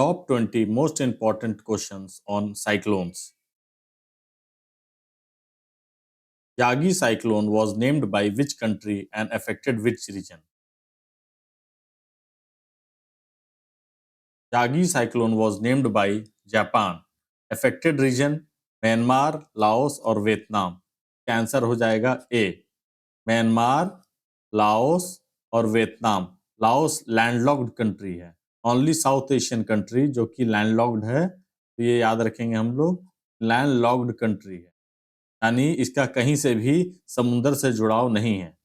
Top 20 most important questions on cyclones. Yagi cyclone was named by which country and affected which region? Yagi cyclone was named by Japan. Affected region Myanmar, Laos और Vietnam. Answer हो जाएगा ए. Myanmar, Laos और Vietnam. Laos landlocked country है. Only south Asian country जो कि landlocked है. तो ये याद रखेंगे हम लोग, लैंडलॉक्ड कंट्री है, यानी इसका कहीं से भी समुद्र से जुड़ाव नहीं है.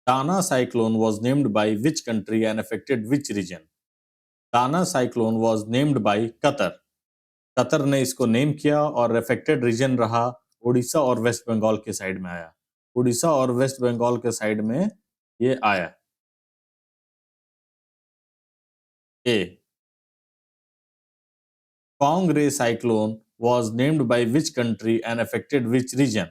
Dana cyclone was named by which country and affected which region? Dana cyclone was named by Qatar. Qatar ने इसको नेम किया और अफेक्टेड रीजन रहा उड़ीसा और वेस्ट बंगाल के साइड में आया. उड़ीसा और वेस्ट बंगाल के साइड में ये आया. ए. Pong ray cyclone was named by which country and affected which region?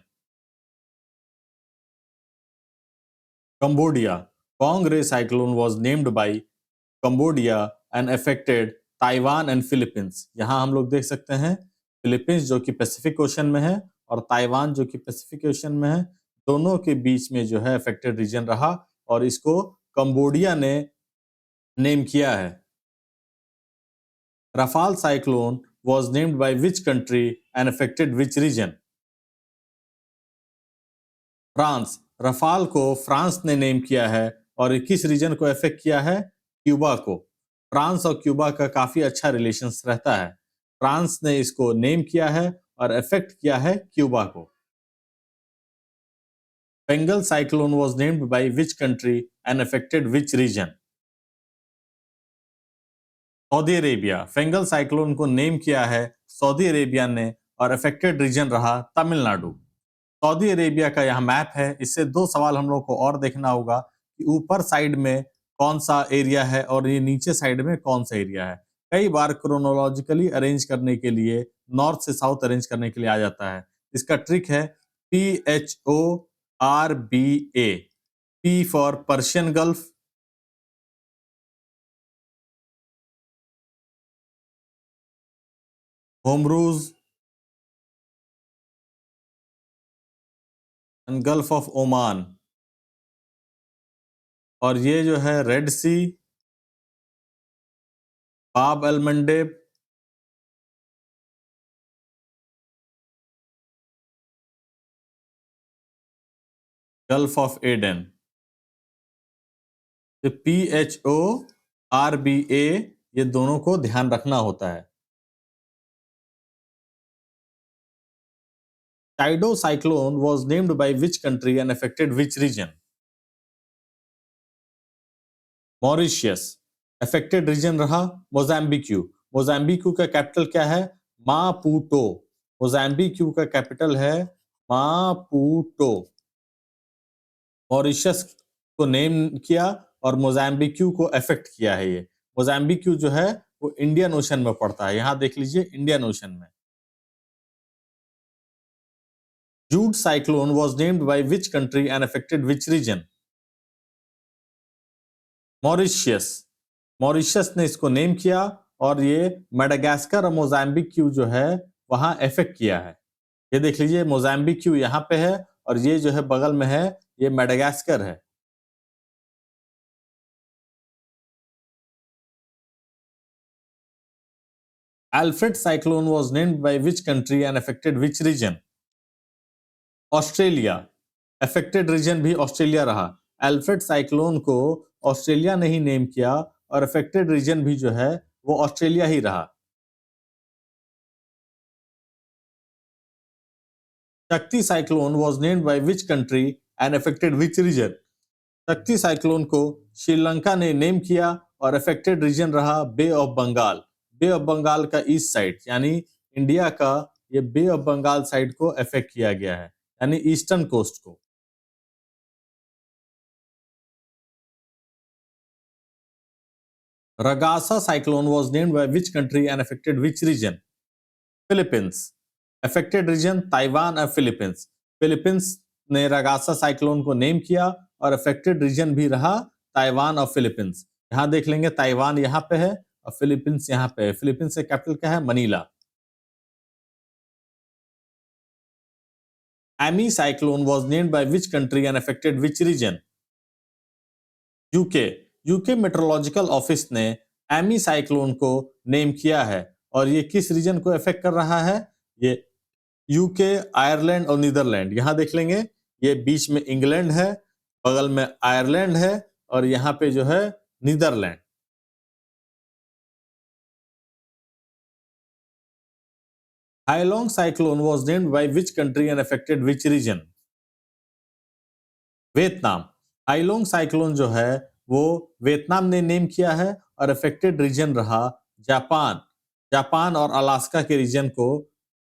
Cambodia. Pong ray cyclone was named by Cambodia and affected Taiwan and Philippines. यहां हम लोग देख सकते हैं फिलीपींस जो कि पैसिफिक ओशन में है और ताइवान जो कि पैसिफिक ओशन में है, दोनों के बीच में जो है अफेक्टेड रीजन रहा और इसको कंबोडिया ने नेम किया है. Rafale cyclone was named by which country and affected which region? France. Rafale को फ्रांस ने नेम किया है और किस रीजन को अफेक्ट किया है? क्यूबा को. फ्रांस और क्यूबा का काफी अच्छा रिलेशंस रहता है. फ्रांस ने इसको नेम किया है और अफेक्ट किया है क्यूबा को. Bengal cyclone was named by which country and affected which region? Saudi Arabia. Fengal cyclone को नेम किया है सऊदी अरेबिया ने और अफेक्टेड रीजन रहा तमिलनाडु. सऊदी अरेबिया का यह मैप है. इससे दो सवाल हम लोग को और देखना होगा कि ऊपर साइड में कौन सा एरिया है और ये नीचे साइड में कौन सा एरिया है. कई बार क्रोनोलॉजिकली अरेंज करने के लिए नॉर्थ से साउथ अरेंज करने के लिए आ जाता है. इसका ट्रिक है PHORBA. P for Persian gulf, होमरूज एंड गल्फ ऑफ ओमान, और ये जो है Red Sea, Bab al Mandeb, Gulf of Aden. तो PHORBA ये दोनों को ध्यान रखना होता है. Idai cyclone was named by which country and affected which region? Mauritius. Affected region रहा मोजाम्बिक्यू. मोजाम्बिक्यू का कैपिटल क्या है? मापुटो. मोजाम्बिक्यू का कैपिटल है मापुटो. मॉरिशस को नेम किया और मोजाम्बिक्यू को अफेक्ट किया है. ये मोजाम्बिक्यू जो है वो इंडियन ओशन में पड़ता है. यहां देख लीजिए इंडियन ओशन में. Jude cyclone was named by which country and affected which region? Mauritius. Mauritius ने इसको नेम किया और ये मेडागास्कर और मोजाम्बिक्यू जो है वहां अफेक्ट किया है. ये देख लीजिए मोजाम्बिक्यू यहाँ पे है और ये जो है बगल में है, ये मेडागास्कर है. Alfred cyclone was named by which country and affected which region? Australia. Affected region भी ऑस्ट्रेलिया रहा. अल्फ्रेड साइक्लोन को ऑस्ट्रेलिया ने ही नेम किया और अफेक्टेड रीजन भी जो है वो ऑस्ट्रेलिया ही रहा. शक्ति cyclone was named by which country and affected which region? Shakti cyclone को श्रीलंका ने नेम किया और अफेक्टेड रीजन रहा bay of Bengal. Bay of Bengal का ईस्ट साइड यानी इंडिया का ये बे ऑफ बंगाल साइड को अफेक्ट किया गया है, यानी ईस्टर्न कोस्ट को. Ragasa cyclone was named by which country and affected which region? Philippines. Affected region Taiwan और फिलीपींस. फिलीपींस ने रगासा साइक्लोन को नेम किया और अफेक्टेड रीजन भी रहा ताइवान और फिलीपींस। यहां देख लेंगे ताइवान यहां पे है और फिलीपींस यहां पे है। फिलीपींस का कैपिटल क्या है? Manila. Amy cyclone was named by which country and affected which region? UK. UK meteorological office ने एमी साइक्लोन को नेम किया है और ये किस रीजन को अफेक्ट कर रहा है? ये यूके, आयरलैंड और नीदरलैंड। यहां देख लेंगे ये बीच में इंग्लैंड है, बगल में आयरलैंड है और यहाँ पे जो है Netherland. Halong cyclone was named by which country and affected which region? Vietnam. Halong cyclone जो है वो वियतनाम ने नेम किया है और अफेक्टेड रीजन रहा जापान। जापान और अलास्का के रीजन को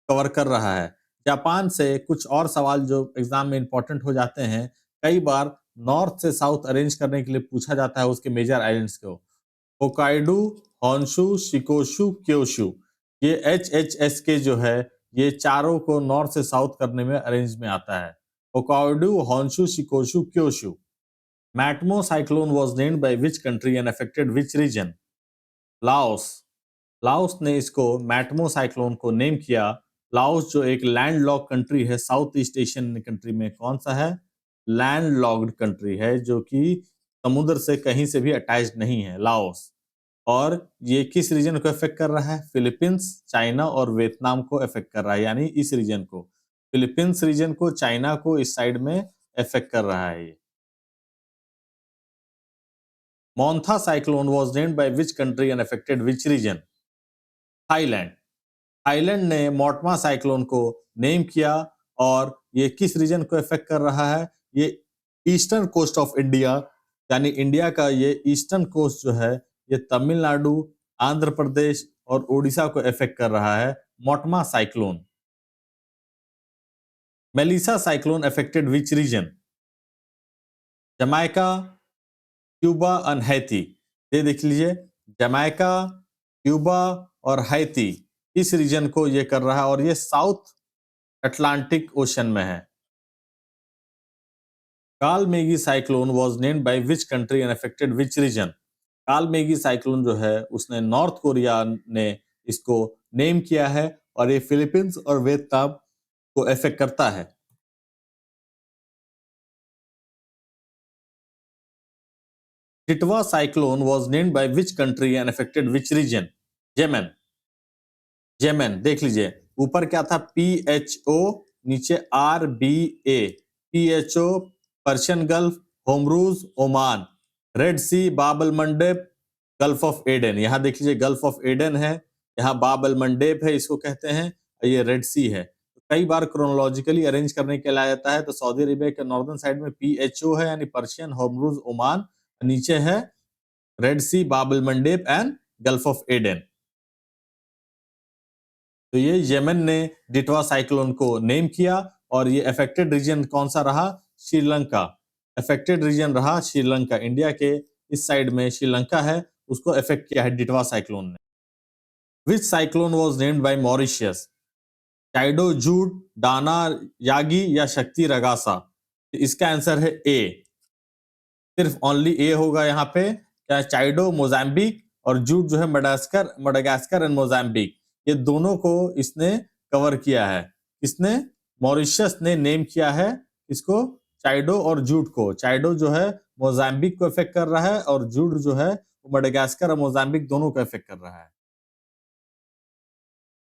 कवर कर रहा है। जापान से कुछ और सवाल जो एग्जाम में इंपॉर्टेंट हो जाते हैं, कई बार नॉर्थ से साउथ अरेंज करने के लिए पूछा जाता है उसके मेजर आइलैंड्स को। होकाइडो, होन्शु, शिकोशु, क्योशु, ये एचएचएस के जो है ये चारों को नॉर्थ से साउथ करने में अरेंज में आता है। Hokkaido, Honshu, Shikoku, Kyushu. Matmo cyclone was named by which country and affected which region? Laos. Laos ने इसको मैटमो साइक्लोन को नेम किया। लाओस जो एक लैंडलॉक्ड कंट्री है साउथ ईस्ट एशियन कंट्री में, कौन सा है? लैंडलॉक्ड कंट्री है जो कि समुद्र से कहीं से भी अटैच्ड नहीं है, लाओस। और ये किस रीजन को अफेक्ट कर रहा है? फिलीपींस, चाइना और वियतनाम को अफेक्ट कर रहा है, यानी इस रीजन को, फिलीपींस रीजन को, चाइना को, इस साइड में अफेक्ट कर रहा है ये। Montha cyclone was named by which country and affected which reason? Thailand. Thailand ने मोटमा साइक्लोन को नेम किया और ये किस रीजन को अफेक्ट कर रहा है? ये ईस्टर्न कोस्ट ऑफ इंडिया, यानी इंडिया का ये ईस्टर्न कोस्ट जो है ये तमिलनाडु, आंध्र प्रदेश और उड़ीसा को अफेक्ट कर रहा है, Matmo cyclone. Melissa cyclone affected which region? Jamaica, Cuba और हैती। ये देख लीजिए, जमाइका, क्यूबा और हैती, इस रीजन को ये कर रहा है और ये साउथ अटलांटिक ओशन में है। काल Maggi cyclone was named by which country and affected which reason? काल मेगी साइक्लोन जो है उसने नॉर्थ कोरिया ने इसको नेम किया है और ये फिलीपींस और वियतनाम को अफेक्ट करता है। Ditwah cyclone was named by which country and affected which region? Yemen. Yemen देख लीजिए, ऊपर क्या था? PHO, नीचे RBA। PHO पर्शियन गल्फ, होमरूज Oman, red sea Bab el Mandeb, Gulf of Aiden. यहाँ देख लीजिए गल्फ ऑफ एडन है, यहाँ बाबल मंडेब है, इसको कहते हैं, ये रेड सी है। कई बार क्रोनोलॉजिकली अरेंज करने के लिए आ जाता है, तो सऊदी अरेबिया के नॉर्दर्न साइड में PHO है यानी पर्शियन, होमरूज ओमान, नीचे है Red sea Bab el Mandeb and Gulf of Aden. तो ये येमेन ने डिटवा साइक्लोन को नेम किया और ये अफेक्टेड रीजन कौन सा रहा? श्रीलंका। अफेक्टेड रीजन रहा श्रीलंका। इंडिया के इस साइड में श्रीलंका है, उसको अफेक्ट किया है डिटवा साइक्लोन ने। Which cyclone was named by Mauritius? टाइडो जूड, डाना यागी या शक्ति रगासा? इसका आंसर है ए। सिर्फ ओनली ए होगा यहाँ पे। क्या? चाइडो मोजाम्बिक और जूट जो है मडागास्कर, मडागास्कर एंड मोजाम्बिक, ये दोनों को इसने कवर किया है। इसने मॉरिशस ने नेम किया है इसको, चाइडो और जूट को। चाइडो जो है मोजाम्बिक को इफेक्ट कर रहा है और जूट जो है मडागास्कर और मोजाम्बिक दोनों को इफेक्ट कर रहा है।